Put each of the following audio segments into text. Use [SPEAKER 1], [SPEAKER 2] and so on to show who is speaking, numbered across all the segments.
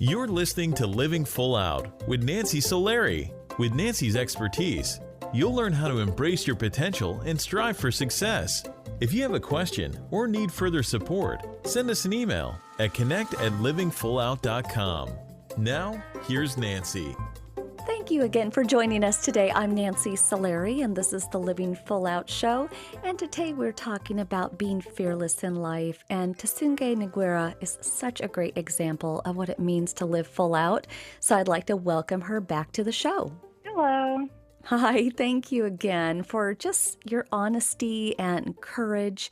[SPEAKER 1] You're listening to Living Full Out with Nancy Solari. With Nancy's expertise, you'll learn how to embrace your potential and strive for success. If you have a question or need further support, send us an email at connect@livingfullout.com. Now, here's Nancy.
[SPEAKER 2] Thank you again for joining us today. I'm Nancy Solari, and this is the Living Full Out Show. And today we're talking about being fearless in life. And Mtisunge Ngwira is such a great example of what it means to live full out. So I'd like to welcome her back to the show.
[SPEAKER 3] Hello.
[SPEAKER 2] Hi, thank you again for just your honesty and courage.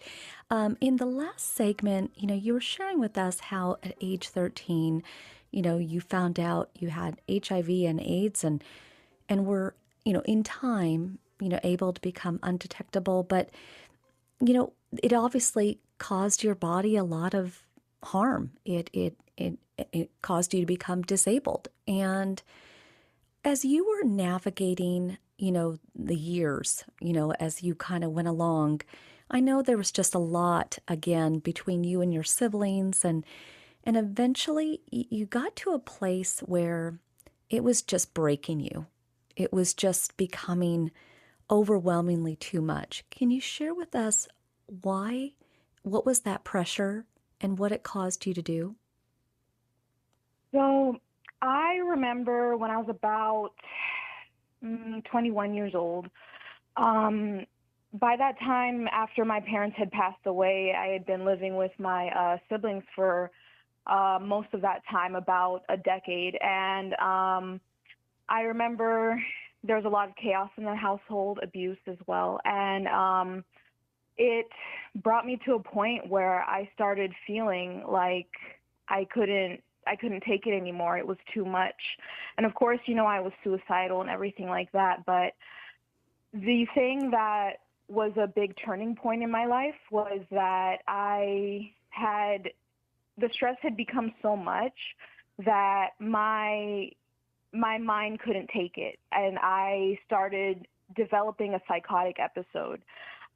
[SPEAKER 2] In the last segment, you were sharing with us how at age 13, you found out you had HIV and AIDS and were, in time, able to become undetectable. But, it obviously caused your body a lot of harm. It caused you to become disabled. And as you were navigating, the years, as you kind of went along, I know there was just a lot, again, between you and your siblings. And eventually you got to a place where it was just breaking you. It was just becoming overwhelmingly too much. Can you share with us why? What was that pressure and what it caused you to do?
[SPEAKER 3] So I remember when I was about 21 years old. By that time, after my parents had passed away, I had been living with my siblings for most of that time, about a decade. And I remember there was a lot of chaos in the household, abuse as well. And it brought me to a point where I started feeling like I couldn't take it anymore. It was too much. And of course, I was suicidal and everything like that. But the thing that was a big turning point in my life was that the stress had become so much that my mind couldn't take it. And I started developing a psychotic episode.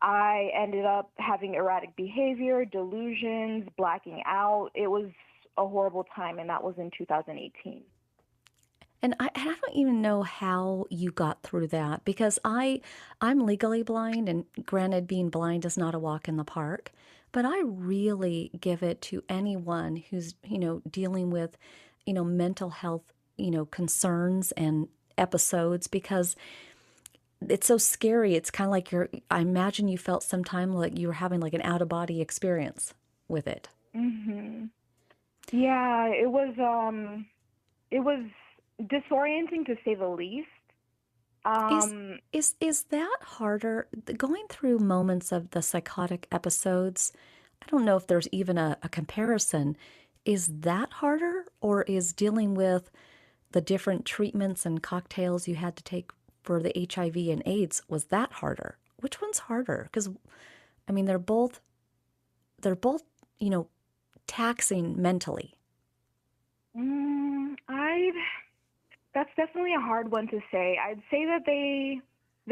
[SPEAKER 3] I ended up having erratic behavior, delusions, blacking out. It was a horrible time, and that was in 2018.
[SPEAKER 2] And I don't even know how you got through that, because I'm legally blind, and granted, being blind is not a walk in the park, but I really give it to anyone who's, dealing with, mental health, concerns and episodes, because it's so scary. It's kind of like I imagine you felt sometime like you were having like an out-of-body experience with it.
[SPEAKER 3] Mm-hmm. Yeah, it was disorienting, to say the least.
[SPEAKER 2] Is that harder, going through moments of the psychotic episodes? I don't know if there's even a comparison. Is that harder, or is dealing with the different treatments and cocktails you had to take for the HIV and AIDS, was that harder? Which one's harder? Because, they're both, taxing mentally.
[SPEAKER 3] That's definitely a hard one to say. I'd say that they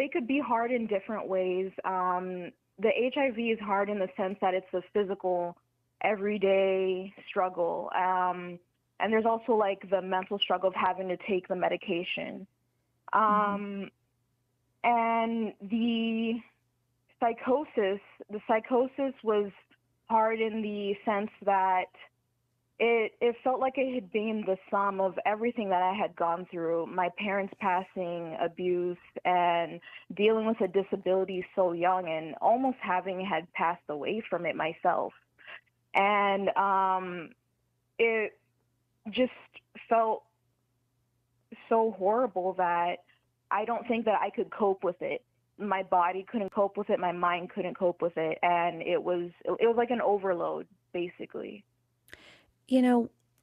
[SPEAKER 3] could be hard in different ways. The HIV is hard in the sense that it's a physical, everyday struggle. And there's also like the mental struggle of having to take the medication. And the psychosis was hard in the sense that it felt like it had been the sum of everything that I had gone through, my parents passing, abuse, and dealing with a disability so young, and almost having had passed away from it myself. And it just felt so horrible that I don't think that I could cope with it. My body couldn't cope with it. My mind couldn't cope with it. And it was like an overload, basically.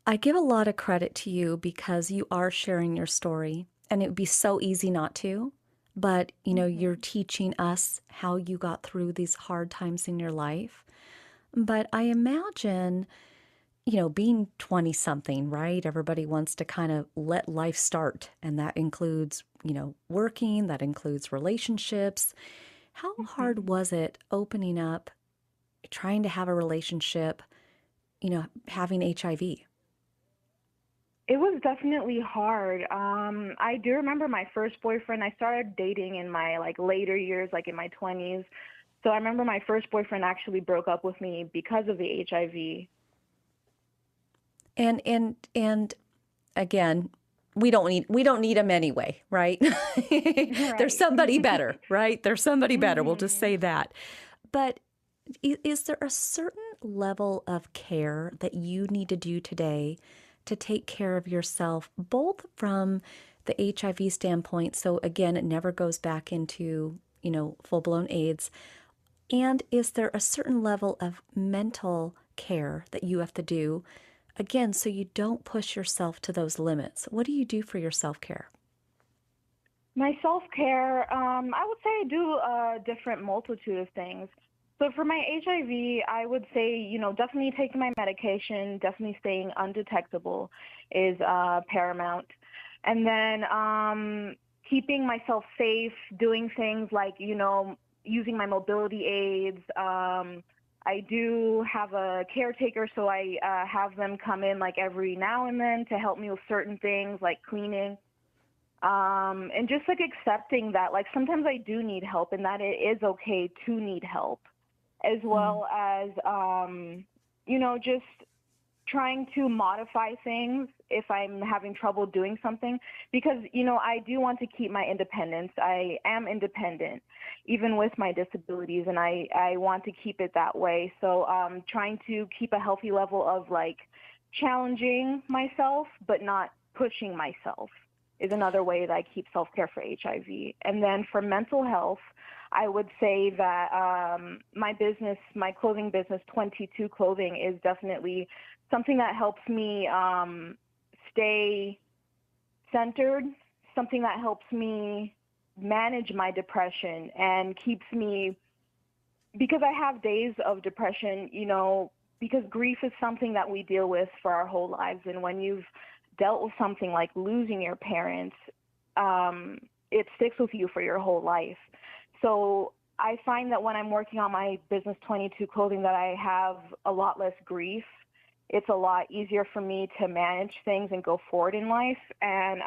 [SPEAKER 2] I give a lot of credit to you because you are sharing your story, and it would be so easy not to. But, you're teaching us how you got through these hard times in your life. But I imagine, being 20-something, right? Everybody wants to kind of let life start. And that includes, working, that includes relationships. How hard was it opening up, trying to have a relationship, having HIV?
[SPEAKER 3] It was definitely hard. I do remember my first boyfriend. I started dating in my like later years, like in my 20s. So I remember my first boyfriend actually broke up with me because of the HIV.
[SPEAKER 2] And again, we don't need them anyway, right? There's
[SPEAKER 3] Right.
[SPEAKER 2] somebody better, right? There's somebody better. We'll just
[SPEAKER 3] Mhm.
[SPEAKER 2] say that. But is there a certain level of care that you need to do today to take care of yourself, both from the HIV standpoint? So again, it never goes back into, full-blown AIDS. And is there a certain level of mental care that you have to do, again, so you don't push yourself to those limits? What do you do for your self-care?
[SPEAKER 3] My self-care, I would say I do a different multitude of things. So for my HIV, I would say, definitely taking my medication, definitely staying undetectable is paramount. And then keeping myself safe, doing things like, using my mobility aids. I do have a caretaker, so I have them come in like every now and then to help me with certain things like cleaning. And just like accepting that, like sometimes I do need help and that it is okay to need help, as
[SPEAKER 2] Mm.
[SPEAKER 3] well as, just trying to modify things if I'm having trouble doing something because, I do want to keep my independence. I am independent, even with my disabilities, and I want to keep it that way. So trying to keep a healthy level of like challenging myself, but not pushing myself is another way that I keep self-care for HIV. And then for mental health, I would say that my business, my clothing business, 22 Clothing, is definitely something that helps me stay centered, something that helps me manage my depression and keeps me, because I have days of depression, because grief is something that we deal with for our whole lives. And when you've dealt with something like losing your parents, it sticks with you for your whole life. So I find that when I'm working on my business 22 Clothing that I have a lot less grief. It's a lot easier for me to manage things and go forward in life. And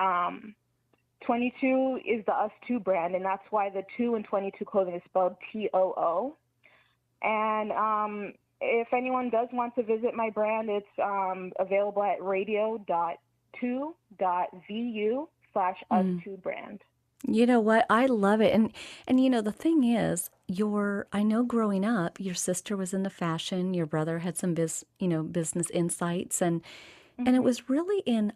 [SPEAKER 3] 22 is the Us Too brand, and that's why the 2 in 22 Clothing is spelled TOO. And if anyone does want to visit my brand, it's available at radio.2.vu/us2 brand.
[SPEAKER 2] You know what? I love it. And the thing is, I know growing up, your sister was into fashion, your brother had some business insights, and it
[SPEAKER 3] Hmm.
[SPEAKER 2] was really in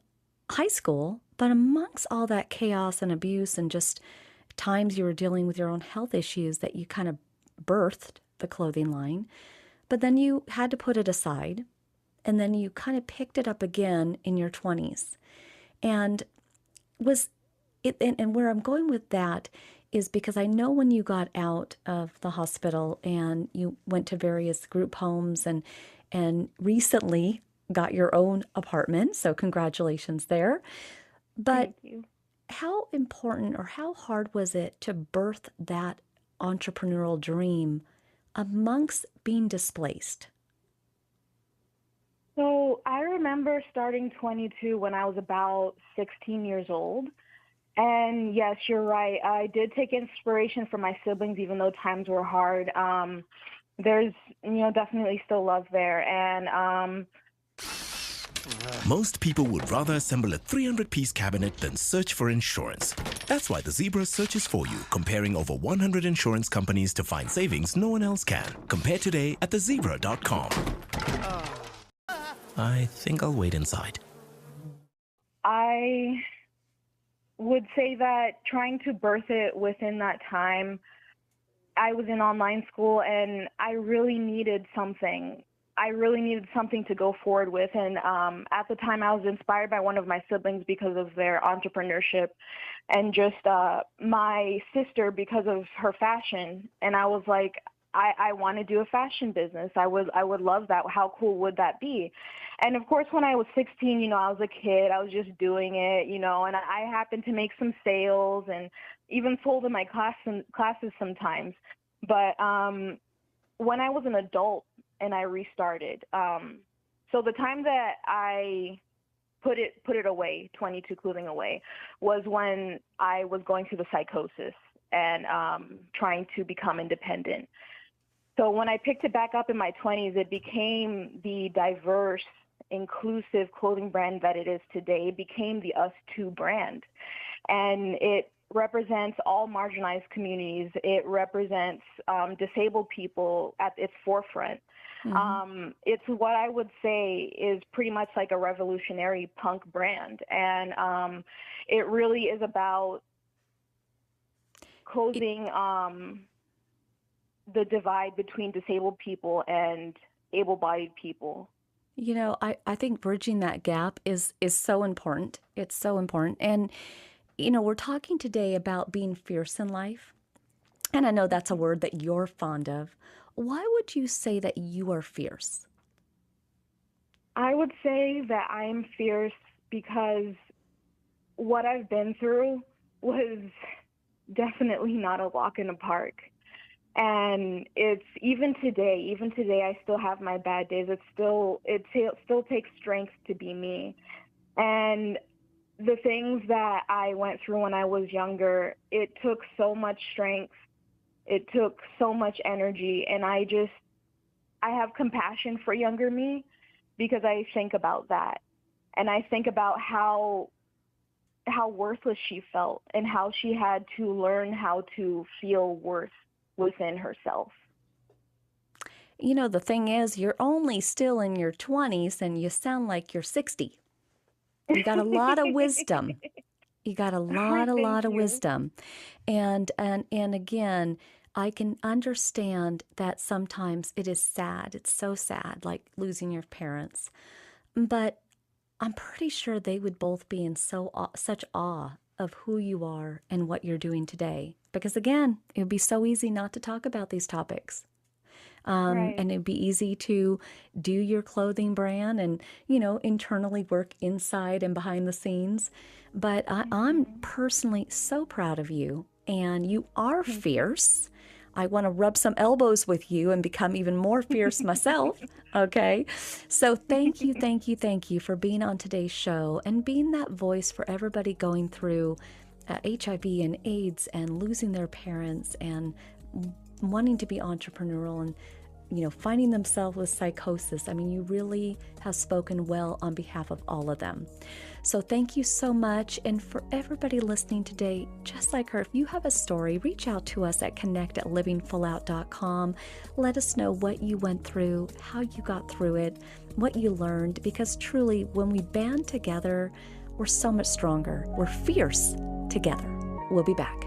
[SPEAKER 2] high school, but amongst all that chaos and abuse and just times you were dealing with your own health issues that you kind of birthed the clothing line. But then you had to put it aside, and then you kind of picked it up again in your 20s. And was and where I'm going with that is because I know when you got out of the hospital and you went to various group homes and recently got your own apartment, so congratulations there. But
[SPEAKER 3] Thank you.
[SPEAKER 2] how important or how hard was it to birth that entrepreneurial dream amongst being displaced?
[SPEAKER 3] So I remember starting 22 when I was about 16 years old. And yes, you're right. I did take inspiration from my siblings, even though times were hard. There's, definitely still love there. And
[SPEAKER 4] Most people would rather assemble a 300-piece cabinet than search for insurance. That's why the Zebra searches for you, comparing over 100 insurance companies to find savings no one else can. Compare today at thezebra.com. I think I'll wait inside.
[SPEAKER 3] I would say that trying to birth it within that time, I was in online school and I really needed something. I really needed something to go forward with. And at the time, I was inspired by one of my siblings because of their entrepreneurship and just my sister because of her fashion. And I was like, I want to do a fashion business. I would love that. How cool would that be? And of course, when I was 16, I was a kid. I was just doing it, and I happened to make some sales and even sold in my classes sometimes. But when I was an adult and I restarted, so the time that I put it away, 22 clothing away, was when I was going through the psychosis and trying to become independent. So when I picked it back up in my 20s, it became the diverse, inclusive clothing brand that it is today. It became the Us Too brand. And it represents all marginalized communities. It represents disabled people at its forefront. Mm-hmm. It's what I would say is pretty much like a revolutionary punk brand. And it really is about closing the divide between disabled people and able-bodied people.
[SPEAKER 2] You know, I think bridging that gap is so important. It's so important. And, you know, we're talking today about being fierce in life. And I know that's a word that you're fond of. Why would you say that you are fierce?
[SPEAKER 3] I would say that I'm fierce because what I've been through was definitely not a walk in the park. And it's even today I still have my bad days. It still takes strength to be me. And the things that I went through when I was younger, it took so much strength. It took so much energy. And I have compassion for younger me because I think about that. And I think about how worthless she felt and how she had to learn how to feel worth within herself.
[SPEAKER 2] You know, the thing is, you're only still in your 20s and you sound like you're 60. You got a lot of wisdom. You got a lot of wisdom. And again, I can understand that sometimes it is sad. It's so sad, like losing your parents. But I'm pretty sure they would both be in such awe of who you are and what you're doing today. Because again, it would be so easy not to talk about these topics. Right. And it'd be easy to do your clothing brand and, you know, internally work inside and behind the scenes. But I'm personally so proud of you, and you are fierce. I want to rub some elbows with you and become even more fierce myself. Okay. So thank you for being on today's show and being that voice for everybody going through HIV and AIDS and losing their parents and wanting to be entrepreneurial and, you know, finding themselves with psychosis. I mean, you really have spoken well on behalf of all of them. So thank you so much. And for everybody listening today, just like her, if you have a story, reach out to us at connect@livingfullout.com. Let us know what you went through, how you got through it, what you learned, because truly, when we band together, we're so much stronger. We're fierce together. We'll be back.